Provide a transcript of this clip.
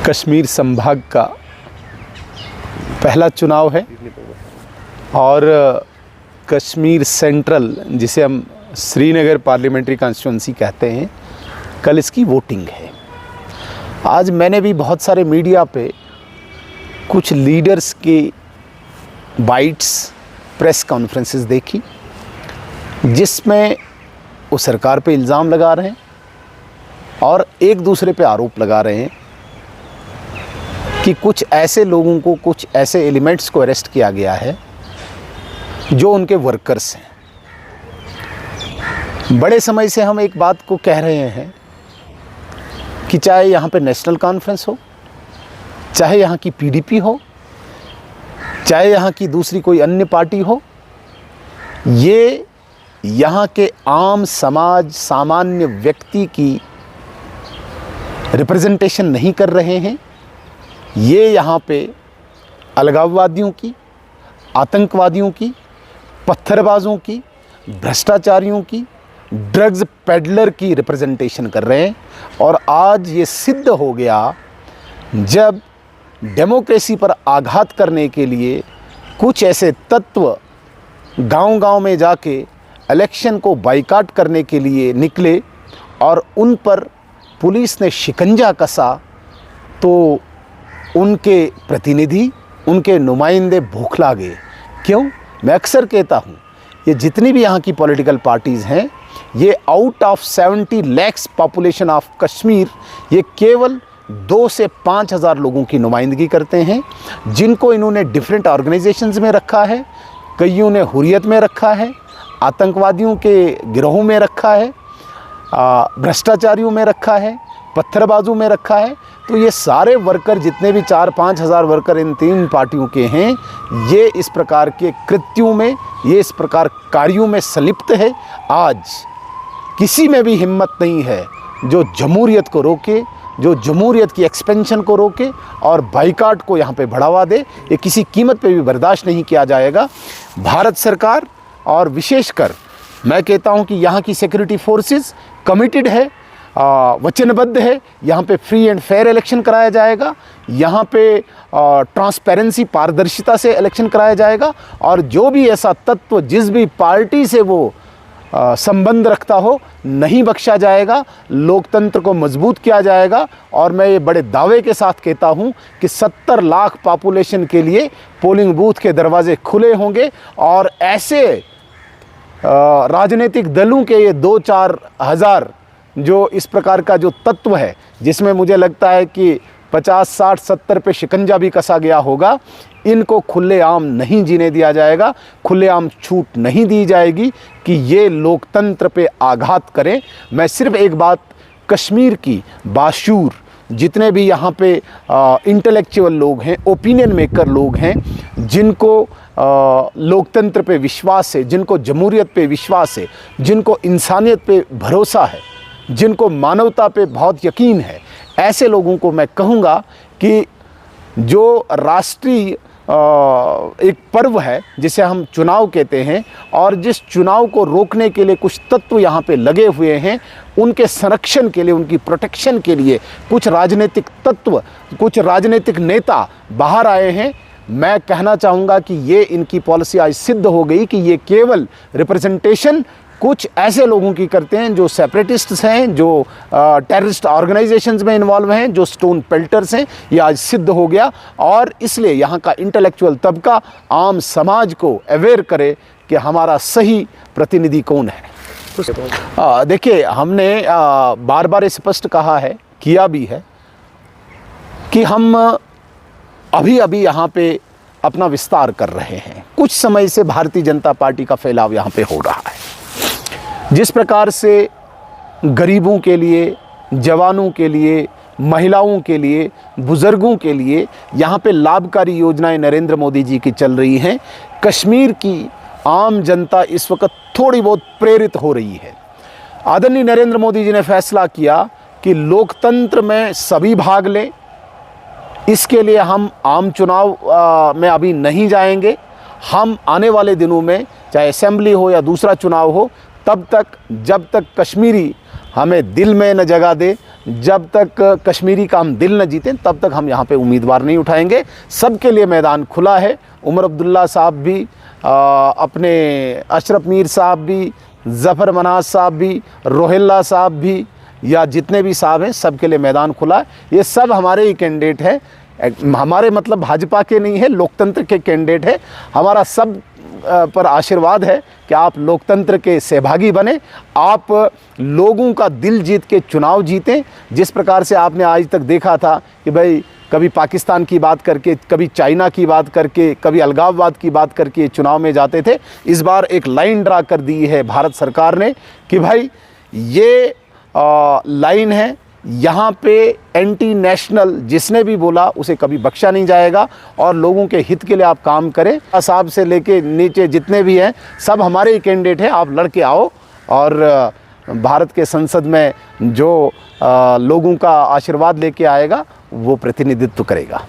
कश्मीर संभाग का पहला चुनाव है और कश्मीर सेंट्रल, जिसे हम श्रीनगर पार्लियामेंट्री कॉन्स्टिट्यूंसी कहते हैं, कल इसकी वोटिंग है। आज मैंने भी बहुत सारे मीडिया पे कुछ लीडर्स के बाइट्स, प्रेस कॉन्फ्रेंसेस देखी, जिसमें वो सरकार पे इल्ज़ाम लगा रहे हैं और एक दूसरे पे आरोप लगा रहे हैं कि कुछ ऐसे लोगों को, कुछ ऐसे एलिमेंट्स को अरेस्ट किया गया है जो उनके वर्कर्स हैं। बड़े समय से हम एक बात को कह रहे हैं कि चाहे यहाँ पे नेशनल कॉन्फ्रेंस हो, चाहे यहाँ की पीडीपी हो, चाहे यहाँ की दूसरी कोई अन्य पार्टी हो, ये यहाँ के आम समाज, सामान्य व्यक्ति की रिप्रेजेंटेशन नहीं कर रहे हैं। ये यहाँ पे अलगाववादियों की, आतंकवादियों की, पत्थरबाजों की, भ्रष्टाचारियों की, ड्रग्स पेडलर की रिप्रेजेंटेशन कर रहे हैं। और आज ये सिद्ध हो गया, जब डेमोक्रेसी पर आघात करने के लिए कुछ ऐसे तत्व गांव-गांव में जाके इलेक्शन को बाइकाट करने के लिए निकले और उन पर पुलिस ने शिकंजा कसा, तो उनके प्रतिनिधि, उनके नुमाइंदे भूखला गए। क्यों? मैं अक्सर कहता हूँ, ये जितनी भी यहाँ की पॉलिटिकल पार्टीज़ हैं, ये out of 70 lakh population of Kashmir, ये केवल 2 से 5 हज़ार लोगों की नुमाइंदगी करते हैं, जिनको इन्होंने डिफरेंट ऑर्गेनाइजेशंस में रखा है, कईयों ने हुर्रियत में रखा है, आतंकवादियों के गिरोहों में रखा है, भ्रष्टाचारियों में रखा है, पत्थरबाजों में रखा है। तो ये सारे वर्कर, जितने भी 4-5 हज़ार वर्कर इन 3 पार्टियों के हैं, ये इस प्रकार के कृत्यों में, ये इस प्रकार कार्यों में संलिप्त है। आज किसी में भी हिम्मत नहीं है जो जमहूरियत को रोके, जो जमहूरियत की एक्सपेंशन को रोके और बाइकाट को यहाँ पे बढ़ावा दे। ये किसी कीमत पे भी बर्दाश्त नहीं किया जाएगा। भारत सरकार और विशेषकर मैं कहता हूँ कि यहाँ की सिक्योरिटी फोर्सेस कमिटेड है, वचनबद्ध है। यहाँ पे फ्री एंड फेयर इलेक्शन कराया जाएगा, यहाँ पे ट्रांसपेरेंसी, पारदर्शिता से इलेक्शन कराया जाएगा। और जो भी ऐसा तत्व जिस भी पार्टी से वो संबंध रखता हो, नहीं बख्शा जाएगा। लोकतंत्र को मजबूत किया जाएगा। और मैं ये बड़े दावे के साथ कहता हूँ कि 70 लाख पॉपुलेशन के लिए पोलिंग बूथ के दरवाजे खुले होंगे और ऐसे राजनीतिक दलों के ये 2-4 हज़ार जो इस प्रकार का जो तत्व है, जिसमें मुझे लगता है कि 50, 60, 70 पे शिकंजा भी कसा गया होगा, इनको खुलेआम नहीं जीने दिया जाएगा। खुलेआम छूट नहीं दी जाएगी कि ये लोकतंत्र पे आघात करें। मैं सिर्फ एक बात, कश्मीर की बाशूर जितने भी यहाँ पे इंटेलेक्चुअल लोग हैं, ओपिनियन मेकर लोग हैं, जिनको लोकतंत्र पे विश्वास है, जिनको जमहूरियत पे विश्वास है, जिनको इंसानियत पे भरोसा है, जिनको मानवता पे बहुत यकीन है, ऐसे लोगों को मैं कहूँगा कि जो राष्ट्रीय एक पर्व है जिसे हम चुनाव कहते हैं, और जिस चुनाव को रोकने के लिए कुछ तत्व यहाँ पे लगे हुए हैं, उनके संरक्षण के लिए, उनकी प्रोटेक्शन के लिए कुछ राजनीतिक तत्व, कुछ राजनीतिक नेता बाहर आए हैं। मैं कहना चाहूँगा कि ये इनकी पॉलिसी आज सिद्ध हो गई कि ये केवल रिप्रेजेंटेशन कुछ ऐसे लोगों की करते हैं जो सेपरेटिस्ट्स हैं, जो टेररिस्ट ऑर्गेनाइजेशंस में इन्वॉल्व हैं, जो स्टोन पेल्टर्स हैं। ये आज सिद्ध हो गया और इसलिए यहाँ का इंटेलेक्चुअल तबका, आम समाज को अवेयर करे कि हमारा सही प्रतिनिधि कौन है। देखिए, हमने बार बार स्पष्ट कहा है, किया भी है, कि हम अभी अभी यहाँ पे अपना विस्तार कर रहे हैं। कुछ समय से भारतीय जनता पार्टी का फैलाव यहाँ पे हो रहा है। जिस प्रकार से गरीबों के लिए, जवानों के लिए, महिलाओं के लिए, बुज़ुर्गों के लिए यहाँ पे लाभकारी योजनाएं नरेंद्र मोदी जी की चल रही हैं, कश्मीर की आम जनता इस वक्त थोड़ी बहुत प्रेरित हो रही है। आदरणीय नरेंद्र मोदी जी ने फैसला किया कि लोकतंत्र में सभी भाग लें। इसके लिए हम आम चुनाव में अभी नहीं जाएंगे। हम आने वाले दिनों में, चाहे असेंबली हो या दूसरा चुनाव हो, तब तक, जब तक कश्मीरी हमें दिल में न जगह दे, जब तक कश्मीरी का हम दिल न जीतें तब तक हम यहाँ पे उम्मीदवार नहीं उठाएंगे। सबके लिए मैदान खुला है। उमर अब्दुल्ला साहब भी, अपने अशरफ मीर साहब भी, ज़फ़र मनाज साहब भी, रोहिल्ला साहब भी, या जितने भी साहब हैं, सबके लिए मैदान खुला है। ये सब हमारे ही कैंडिडेट हैं, हमारे मतलब भाजपा के नहीं है, लोकतंत्र के कैंडिडेट है। हमारा सब पर आशीर्वाद है कि आप लोकतंत्र के सहभागी बने, आप लोगों का दिल जीत के चुनाव जीतें। जिस प्रकार से आपने आज तक देखा था कि भाई कभी पाकिस्तान की बात करके, कभी चाइना की बात करके, कभी अलगाववाद की बात करके चुनाव में जाते थे, इस बार एक लाइन ड्रा कर दी है भारत सरकार ने कि भाई ये लाइन है, यहाँ पे एंटी नेशनल जिसने भी बोला उसे कभी बख्शा नहीं जाएगा और लोगों के हित के लिए आप काम करें। साहब से लेके नीचे जितने भी हैं सब हमारे ही कैंडिडेट हैं, आप लड़के आओ और भारत के संसद में जो लोगों का आशीर्वाद लेके आएगा वो प्रतिनिधित्व करेगा।